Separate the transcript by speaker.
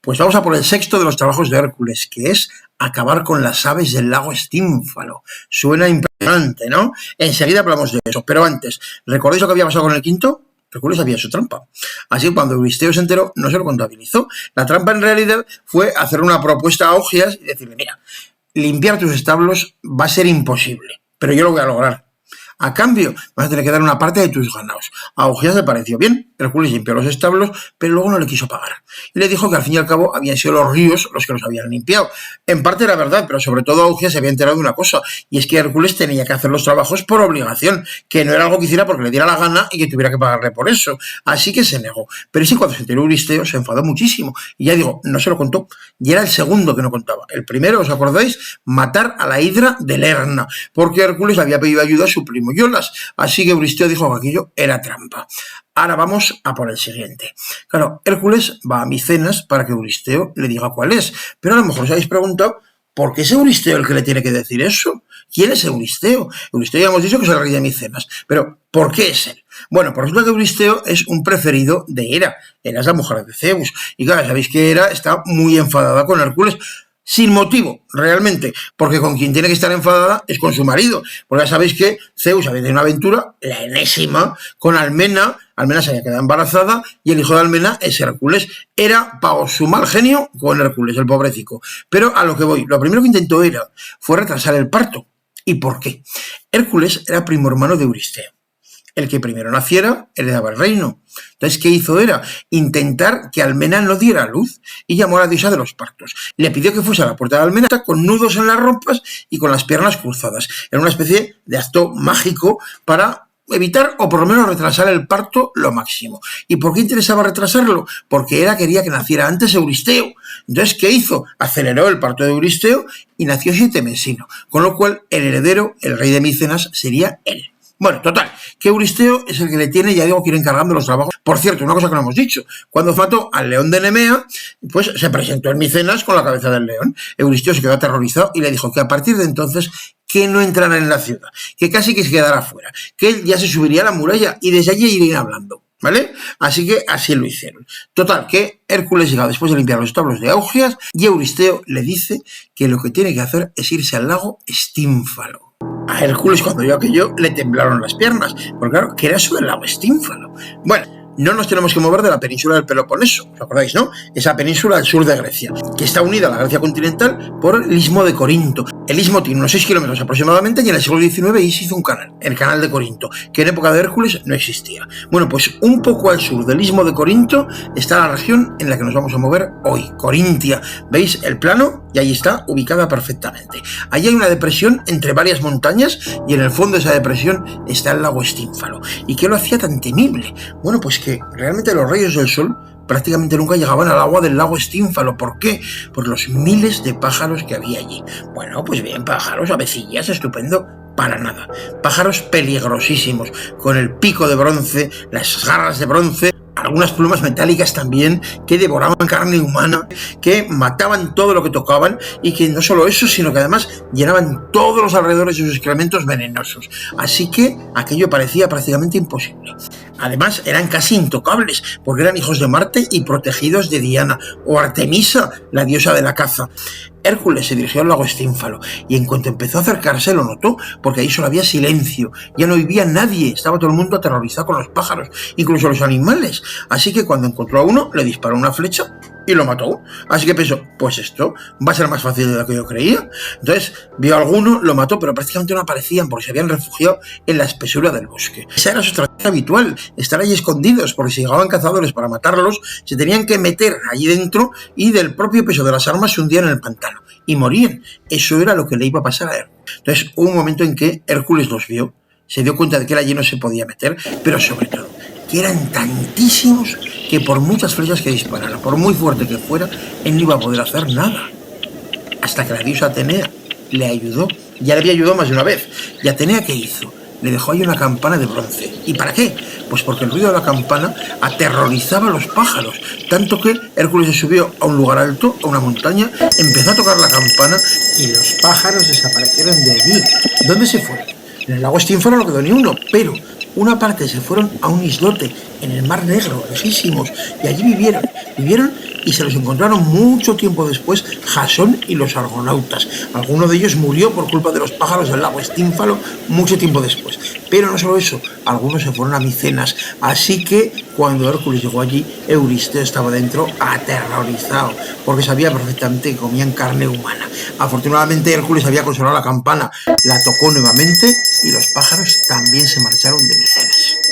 Speaker 1: Pues vamos a por el sexto de los trabajos de Hércules, que es acabar con las aves del lago Estínfalo. Suena impresionante, ¿no? Enseguida hablamos de eso, pero antes, ¿recordáis lo que había pasado con el quinto? Hércules había hecho trampa. Así que cuando Euristeo se enteró, no se lo contabilizó. La trampa en realidad fue hacer una propuesta a Augias y decirle, mira, limpiar tus establos va a ser imposible, pero yo lo voy a lograr. A cambio, vas a tener que dar una parte de tus ganados. A Augias le pareció bien. Hércules limpió los establos, pero luego no le quiso pagar. Y le dijo que al fin y al cabo habían sido los ríos los que los habían limpiado. En parte era verdad, pero sobre todo Augias se había enterado de una cosa, y es que Hércules tenía que hacer los trabajos por obligación, que no era algo que hiciera porque le diera la gana y que tuviera que pagarle por eso. Así que se negó. Pero sí, cuando se enteró Euristeo, se enfadó muchísimo. Y ya digo, no se lo contó. Y era el segundo que no contaba. El primero, ¿os acordáis? Matar a la hidra de Lerna, porque Hércules le había pedido ayuda a su primo Iolas. Así que Euristeo dijo que aquello era trampa. Ahora vamos a por el siguiente. Claro, Hércules va a Micenas para que Euristeo le diga cuál es. Pero a lo mejor os habéis preguntado, ¿por qué es Euristeo el que le tiene que decir eso? ¿Quién es Euristeo? Euristeo ya hemos dicho que es el rey de Micenas. Pero, ¿por qué es él? Bueno, pues resulta que Euristeo es un preferido de Hera. Hera es la mujer de Zeus. Y claro, sabéis que Hera está muy enfadada con Hércules. Sin motivo, realmente, porque con quien tiene que estar enfadada es con su marido, porque ya sabéis que Zeus había tenido una aventura, la enésima, con Almena. Almena se había quedado embarazada y el hijo de Almena es Hércules. Era pagó su mal genio con Hércules, el pobrecito. Pero a lo que voy, lo primero que intentó Hera fue retrasar el parto. ¿Y por qué? Hércules era primo hermano de Euristeo. El que primero naciera heredaba el reino. Entonces, ¿qué hizo Hera? Intentar que Almena no diera a luz y llamó a la diosa de los partos. Le pidió que fuese a la puerta de Almena con nudos en las rompas y con las piernas cruzadas. Era una especie de acto mágico para evitar o por lo menos retrasar el parto lo máximo. ¿Y por qué interesaba retrasarlo? Porque Hera quería que naciera antes Euristeo. Entonces, ¿qué hizo? Aceleró el parto de Euristeo y nació Sitemesino, con lo cual el heredero, el rey de Micenas, sería él. Bueno, total, que Euristeo es el que le tiene, ya digo, que ir encargando los trabajos. Por cierto, una cosa que no hemos dicho, cuando mató al león de Nemea, pues se presentó en Micenas con la cabeza del león. Euristeo se quedó aterrorizado y le dijo que a partir de entonces que no entrara en la ciudad, que casi que se quedara fuera, que él ya se subiría a la muralla y desde allí irían hablando, ¿vale? Así que así lo hicieron. Total, que Hércules llega después de limpiar los establos de Augias y Euristeo le dice que lo que tiene que hacer es irse al lago Estínfalo. A Hércules, cuando vio aquello, le temblaron las piernas, porque claro, que era eso del lago Estínfalo. Bueno, no nos tenemos que mover de la península del Peloponeso, ¿os acordáis, no? Esa península al sur de Grecia, que está unida a la Grecia continental por el istmo de Corinto. El istmo tiene unos 6 kilómetros aproximadamente y en el siglo XIX ahí se hizo un canal, el canal de Corinto, que en época de Hércules no existía. Bueno, pues un poco al sur del istmo de Corinto está la región en la que nos vamos a mover hoy, Corintia. ¿Veis el plano? Y ahí está ubicada perfectamente. Allí hay una depresión entre varias montañas y en el fondo de esa depresión está el lago Estínfalo. ¿Y qué lo hacía tan temible? Bueno, pues que realmente los rayos del sol prácticamente nunca llegaban al agua del lago Estínfalo. ¿Por qué? Por los miles de pájaros que había allí. Bueno, pues bien, pájaros, avecillas, estupendo. Para nada. Pájaros peligrosísimos, con el pico de bronce, las garras de bronce, algunas plumas metálicas también, que devoraban carne humana, que mataban todo lo que tocaban y que no solo eso, sino que además llenaban todos los alrededores de sus excrementos venenosos. Así que aquello parecía prácticamente imposible. Además, eran casi intocables, porque eran hijos de Marte y protegidos de Diana, o Artemisa, la diosa de la caza. Hércules se dirigió al lago Estínfalo y en cuanto empezó a acercarse lo notó, porque ahí solo había silencio, ya no vivía nadie, estaba todo el mundo aterrorizado con los pájaros, incluso los animales. Así que cuando encontró a uno, le disparó una flecha y lo mató. Así que pensó, pues esto va a ser más fácil de lo que yo creía. Entonces vio a alguno, lo mató, pero prácticamente no aparecían porque se habían refugiado en la espesura del bosque. Esa era su estrategia habitual, estar allí escondidos, porque si llegaban cazadores para matarlos, se tenían que meter allí dentro y del propio peso de las armas se hundían en el pantano y morían. Eso era lo que le iba a pasar a Hércules. Entonces hubo un momento en que Hércules los vio, se dio cuenta de que él allí no se podía meter, pero sobre todo que eran tantísimos que por muchas flechas que disparara, por muy fuerte que fuera, él no iba a poder hacer nada. Hasta que la diosa Atenea le ayudó. Ya le había ayudado más de una vez. ¿Y Atenea qué hizo? Le dejó ahí una campana de bronce. ¿Y para qué? Pues porque el ruido de la campana aterrorizaba a los pájaros, tanto que Hércules se subió a un lugar alto, a una montaña, empezó a tocar la campana y los pájaros desaparecieron de allí. ¿Dónde se fueron? En el lago Estínfalo no quedó ni uno, pero una parte se fueron a un islote en el Mar Negro, lejísimos, y allí vivieron y se los encontraron mucho tiempo después Jasón y los argonautas. Alguno de ellos murió por culpa de los pájaros del lago Estínfalo mucho tiempo después. Pero no solo eso, algunos se fueron a Micenas, así que cuando Hércules llegó allí, Euristeo estaba dentro aterrorizado, porque sabía perfectamente que comían carne humana. Afortunadamente Hércules había consolado la campana, la tocó nuevamente y los pájaros también se marcharon de Micenas.